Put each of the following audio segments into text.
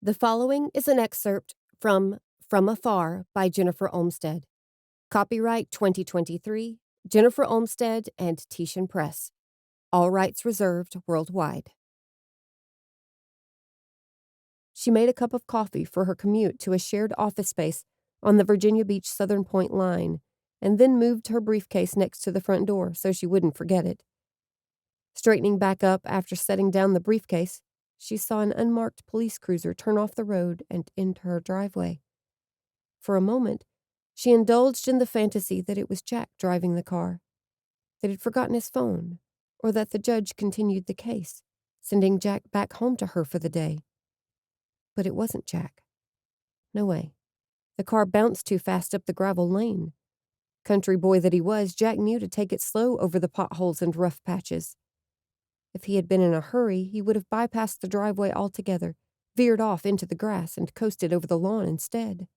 The following is an excerpt from Afar by Jennifer Olmstead. Copyright 2023, Jennifer Olmstead and Titian Press. All rights reserved worldwide. She made a cup of coffee for her commute to a shared office space on the Virginia Beach Southern Point line, and then moved her briefcase next to the front door so she wouldn't forget it. Straightening back up after setting down the briefcase, she saw an unmarked police cruiser turn off the road and into her driveway. For a moment, she indulged in the fantasy that it was Jack driving the car, that he'd forgotten his phone, or that the judge continued the case, sending Jack back home to her for the day. But it wasn't Jack. No way. The car bounced too fast up the gravel lane. Country boy that he was, Jack knew to take it slow over the potholes and rough patches. If he had been in a hurry, he would have bypassed the driveway altogether, veered off into the grass, and coasted over the lawn instead.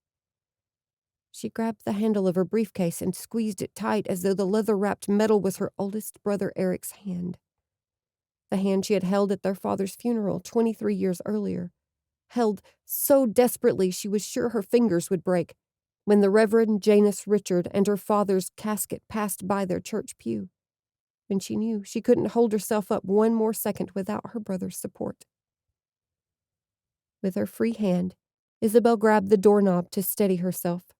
She grabbed the handle of her briefcase and squeezed it tight as though the leather-wrapped metal was her oldest brother Eric's hand. The hand she had held at their father's funeral 23 years earlier. Held so desperately she was sure her fingers would break when the Reverend Janus Richard and her father's casket passed by their church pew. When she knew she couldn't hold herself up one more second without her brother's support. With her free hand, Isabel grabbed the doorknob to steady herself.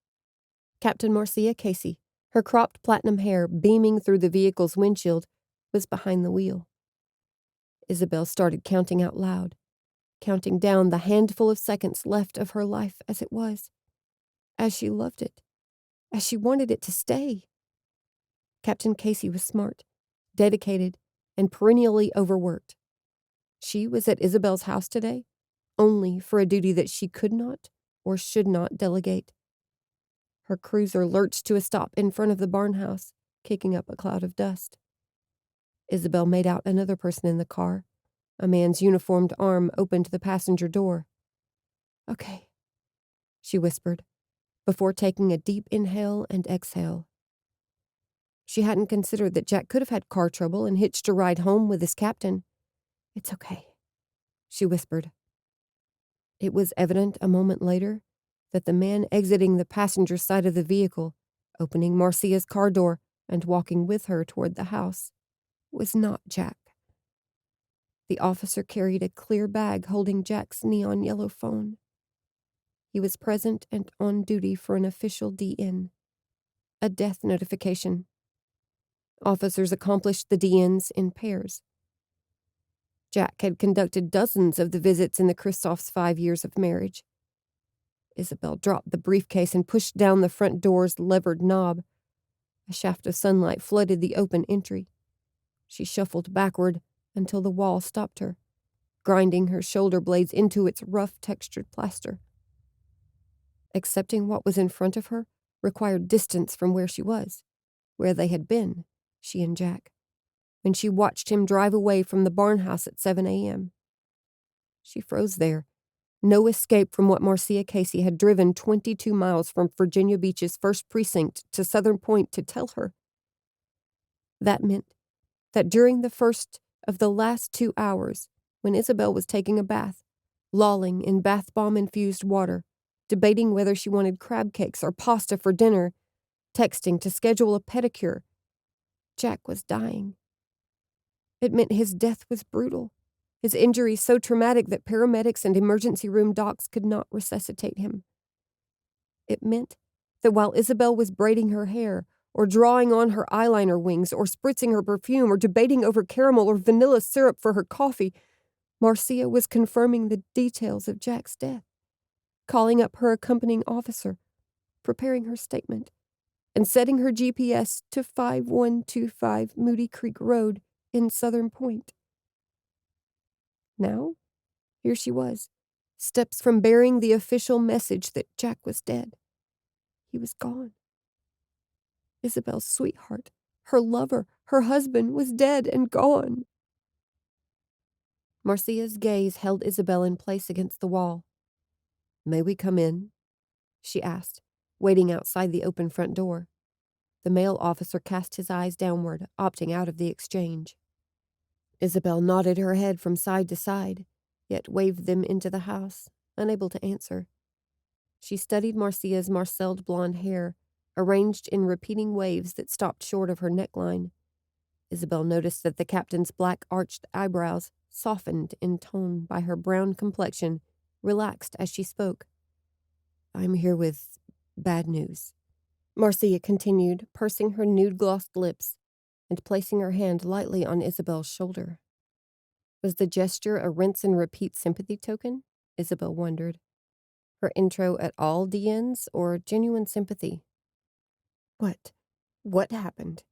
Captain Marcia Casey, her cropped platinum hair beaming through the vehicle's windshield, was behind the wheel. Isabel started counting out loud, counting down the handful of seconds left of her life as it was, as she loved it, as she wanted it to stay. Captain Casey was smart, dedicated, and perennially overworked. She was at Isabel's house today, only for a duty that she could not or should not delegate. Her cruiser lurched to a stop in front of the barn house, kicking up a cloud of dust. Isabel made out another person in the car. A man's uniformed arm opened the passenger door. "Okay," she whispered, before taking a deep inhale and exhale. She hadn't considered that Jack could have had car trouble and hitched a ride home with his captain. "It's okay," she whispered. It was evident a moment later that the man exiting the passenger side of the vehicle, opening Marcia's car door and walking with her toward the house, was not Jack. The officer carried a clear bag holding Jack's neon yellow phone. He was present and on duty for an official DN, a death notification. Officers accomplished the DNs in pairs. Jack had conducted dozens of the visits in the Kristoffs' 5 years of marriage. Isabel dropped the briefcase and pushed down the front door's levered knob. A shaft of sunlight flooded the open entry. She shuffled backward until the wall stopped her, grinding her shoulder blades into its rough, textured plaster. Accepting what was in front of her required distance from where she was, where they had been, she and Jack, when she watched him drive away from the barn house at 7 a.m. She froze there. No escape from what Marcia Casey had driven 22 miles from Virginia Beach's 1st Precinct to Southern Point to tell her. That meant that during the first of the last 2 hours, when Isabel was taking a bath, lolling in bath bomb-infused water, debating whether she wanted crab cakes or pasta for dinner, texting to schedule a pedicure, Jack was dying. It meant his death was brutal, his injuries so traumatic that paramedics and emergency room docs could not resuscitate him. It meant that while Isabel was braiding her hair, or drawing on her eyeliner wings, or spritzing her perfume, or debating over caramel or vanilla syrup for her coffee, Marcia was confirming the details of Jack's death, calling up her accompanying officer, preparing her statement, and setting her GPS to 5125 Moody Creek Road in Southern Point. Now, here she was, steps from bearing the official message that Jack was dead. He was gone. Isabel's sweetheart, her lover, her husband, was dead and gone. Marcia's gaze held Isabel in place against the wall. "May we come in?" she asked, waiting outside the open front door. The male officer cast his eyes downward, opting out of the exchange. Isabel nodded her head from side to side, yet waved them into the house, unable to answer. She studied Marcia's marcelled blonde hair, arranged in repeating waves that stopped short of her neckline. Isabel noticed that the captain's black arched eyebrows, softened in tone by her brown complexion, relaxed as she spoke. "I'm here with bad news," Marcia continued, pursing her nude-glossed lips and placing her hand lightly on Isabel's shoulder. Was the gesture a rinse-and-repeat sympathy token? Isabel wondered. Her intro at all DNs or genuine sympathy? What happened?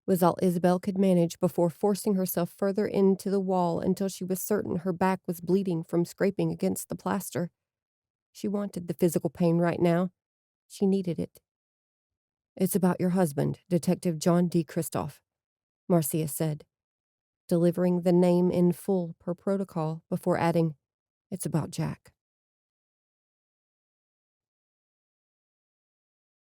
Was all Isabel could manage before forcing herself further into the wall until she was certain her back was bleeding from scraping against the plaster. She wanted the physical pain right now. She needed it. "It's about your husband, Detective John D. Kristoff," Marcia said, delivering the name in full per protocol before adding, "It's about Jack."